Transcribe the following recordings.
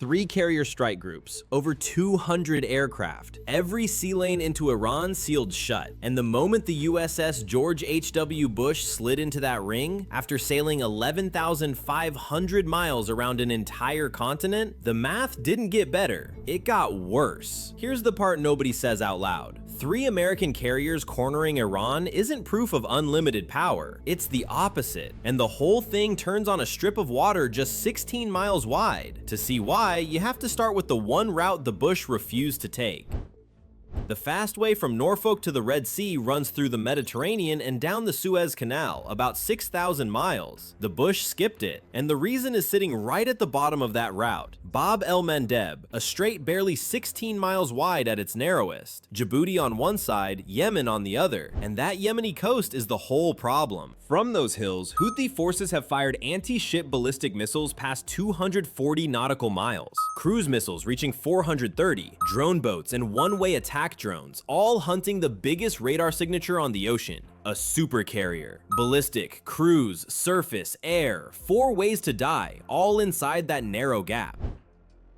3 carrier strike groups, over 200 aircraft, every sea lane into Iran sealed shut, and the moment the USS George H.W. Bush slid into that ring, after sailing 11,500 miles around an entire continent, the math didn't get better, it got worse. Here's the part nobody says out loud. 3 American carriers cornering Iran isn't proof of unlimited power, it's the opposite, and the whole thing turns on a strip of water just 16 miles wide. To see why, you have to start with the one route the Bush refused to take. The fast way from Norfolk to the Red Sea runs through the Mediterranean and down the Suez Canal, about 6,000 miles. The Bush skipped it, and the reason is sitting right at the bottom of that route. Bab el-Mandeb, a strait barely 16 miles wide at its narrowest. Djibouti on one side, Yemen on the other, and that Yemeni coast is the whole problem. From those hills, Houthi forces have fired anti-ship ballistic missiles past 240 nautical miles, cruise missiles reaching 430, drone boats, and one-way attack drones, all hunting the biggest radar signature on the ocean, a supercarrier. Ballistic, cruise, surface, air, 4 ways to die, all inside that narrow gap.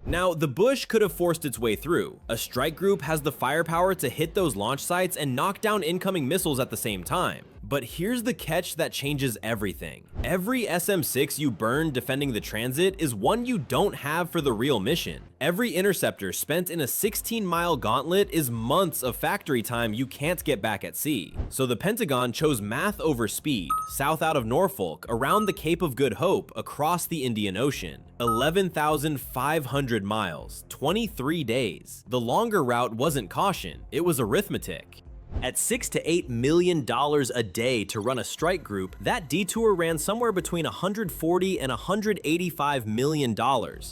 Now, the Bush could have forced its way through. A strike group has the firepower to hit those launch sites and knock down incoming missiles at the same time. But here's the catch that changes everything. Every SM-6 you burn defending the transit is one you don't have for the real mission. Every interceptor spent in a 16-mile gauntlet is months of factory time you can't get back at sea. So the Pentagon chose math over speed, south out of Norfolk, around the Cape of Good Hope, across the Indian Ocean. 11,500 miles, 23 days. The longer route wasn't caution, it was arithmetic. At $6 to $8 million a day to run a strike group, that detour ran somewhere between $140 and $185 million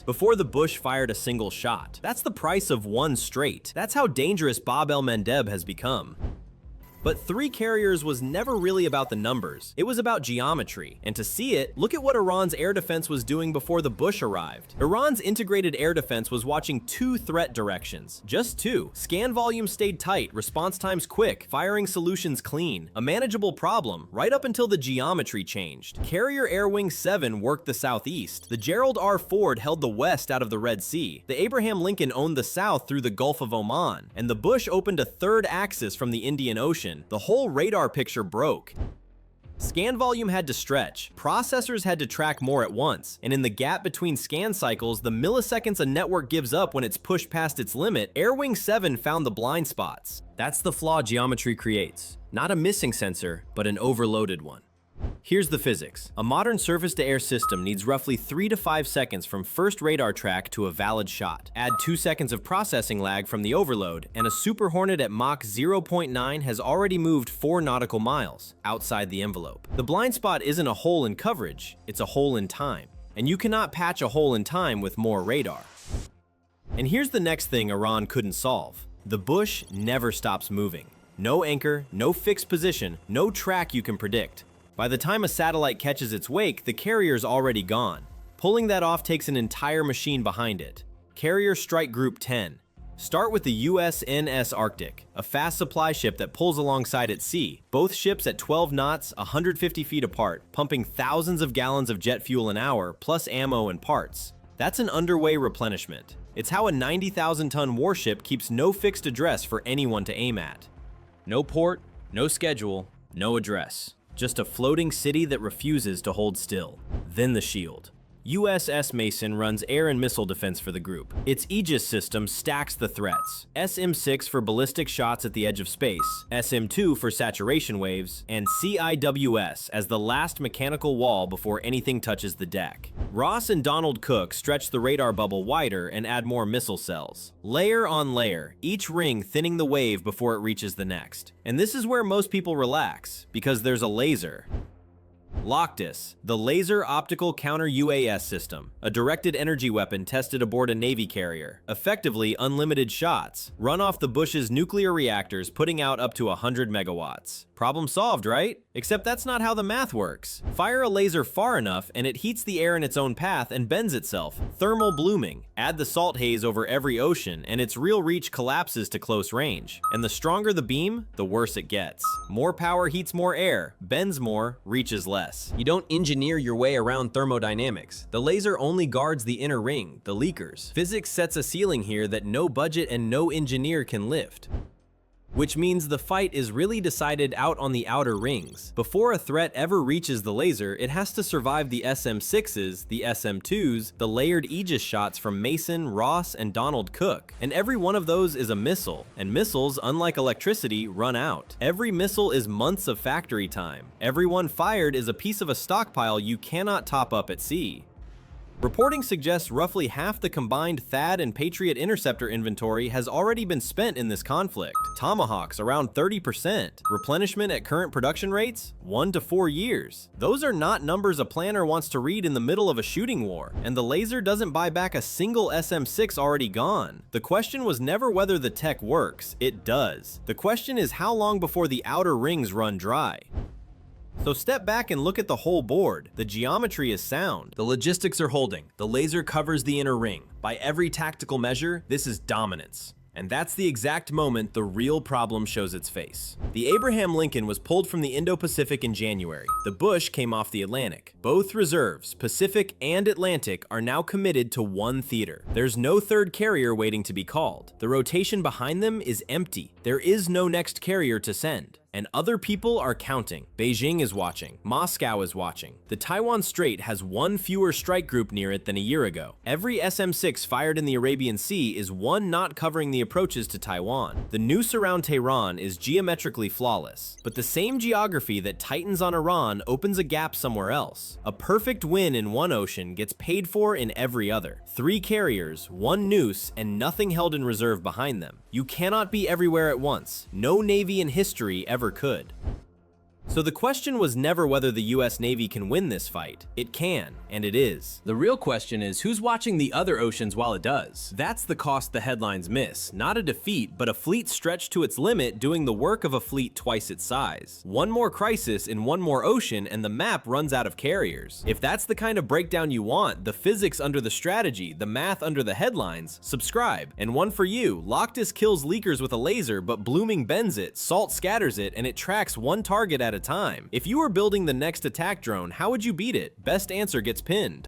before the Bush fired a single shot. That's the price of one strait. That's how dangerous Bab el-Mandeb has become. But 3 carriers was never really about the numbers, it was about geometry. And to see it, look at what Iran's air defense was doing before the Bush arrived. Iran's integrated air defense was watching 2 threat directions, just 2. Scan volume stayed tight, response times quick, firing solutions clean. A manageable problem, right up until the geometry changed. Carrier Air Wing 7 worked the southeast, the Gerald R. Ford held the west out of the Red Sea, the Abraham Lincoln owned the south through the Gulf of Oman, and the Bush opened a 3rd axis from the Indian Ocean. The whole radar picture broke. Scan volume had to stretch, processors had to track more at once, and in the gap between scan cycles, the milliseconds a network gives up when it's pushed past its limit, Air Wing 7 found the blind spots. That's the flaw geometry creates. Not a missing sensor, but an overloaded one. Here's the physics. A modern surface-to-air system needs roughly 3 to 5 seconds from first radar track to a valid shot. Add 2 seconds of processing lag from the overload, and a Super Hornet at Mach 0.9 has already moved 4 nautical miles outside the envelope. The blind spot isn't a hole in coverage, it's a hole in time. And you cannot patch a hole in time with more radar. And here's the next thing Iran couldn't solve. The Bush never stops moving. No anchor, no fixed position, no track you can predict. By the time a satellite catches its wake, the carrier's already gone. Pulling that off takes an entire machine behind it. Carrier Strike Group 10. Start with the USNS Arctic, a fast supply ship that pulls alongside at sea. Both ships at 12 knots, 150 feet apart, pumping thousands of gallons of jet fuel an hour, plus ammo and parts. That's an underway replenishment. It's how a 90,000-ton warship keeps no fixed address for anyone to aim at. No port, no schedule, no address. Just a floating city that refuses to hold still. Then the shield. USS Mason runs air and missile defense for the group. Its Aegis system stacks the threats. SM-6 for ballistic shots at the edge of space, SM-2 for saturation waves, and CIWS as the last mechanical wall before anything touches the deck. Ross and Donald Cook stretch the radar bubble wider and add more missile cells. Layer on layer, each ring thinning the wave before it reaches the next. And this is where most people relax, because there's a laser. LOCTIS, the Laser Optical Counter-UAS System, a directed energy weapon tested aboard a Navy carrier. Effectively unlimited shots, run off the Bush's nuclear reactors, putting out up to 100 megawatts. Problem solved, right? Except that's not how the math works. Fire a laser far enough and it heats the air in its own path and bends itself. Thermal blooming. Add the salt haze over every ocean and its real reach collapses to close range. And the stronger the beam, the worse it gets. More power heats more air, bends more, reaches less. You don't engineer your way around thermodynamics. The laser only guards the inner ring, the leakers. Physics sets a ceiling here that no budget and no engineer can lift. Which means the fight is really decided out on the outer rings. Before a threat ever reaches the laser, it has to survive the SM-6s, the SM-2s, the layered Aegis shots from Mason, Ross, and Donald Cook. And every one of those is a missile. And missiles, unlike electricity, run out. Every missile is months of factory time. Every one fired is a piece of a stockpile you cannot top up at sea. Reporting suggests roughly half the combined THAAD and Patriot interceptor inventory has already been spent in this conflict. Tomahawks around 30%. Replenishment at current production rates? 1 to 4 years. Those are not numbers a planner wants to read in the middle of a shooting war, and the laser doesn't buy back a single SM-6 already gone. The question was never whether the tech works, it does. The question is how long before the outer rings run dry. So step back and look at the whole board. The geometry is sound. The logistics are holding. The laser covers the inner ring. By every tactical measure, this is dominance. And that's the exact moment the real problem shows its face. The Abraham Lincoln was pulled from the Indo-Pacific in January. The Bush came off the Atlantic. Both reserves, Pacific and Atlantic, are now committed to one theater. There's no third carrier waiting to be called. The rotation behind them is empty. There is no next carrier to send. And other people are counting. Beijing is watching. Moscow is watching. The Taiwan Strait has one fewer strike group near it than a year ago. Every SM-6 fired in the Arabian Sea is one not covering the approaches to Taiwan. The noose around Tehran is geometrically flawless, but the same geography that tightens on Iran opens a gap somewhere else. A perfect win in one ocean gets paid for in every other. 3 carriers, 1 noose, and nothing held in reserve behind them. You cannot be everywhere at once. No navy in history ever could. So the question was never whether the US Navy can win this fight. It can, and it is. The real question is who's watching the other oceans while it does? That's the cost the headlines miss. Not a defeat, but a fleet stretched to its limit doing the work of a fleet twice its size. One more crisis in one more ocean and the map runs out of carriers. If that's the kind of breakdown you want, the physics under the strategy, the math under the headlines, subscribe. And one for you, LOCTIS kills leakers with a laser, but blooming bends it, salt scatters it, and it tracks one target at a time. If you were building the next attack drone, how would you beat it? Best answer gets pinned.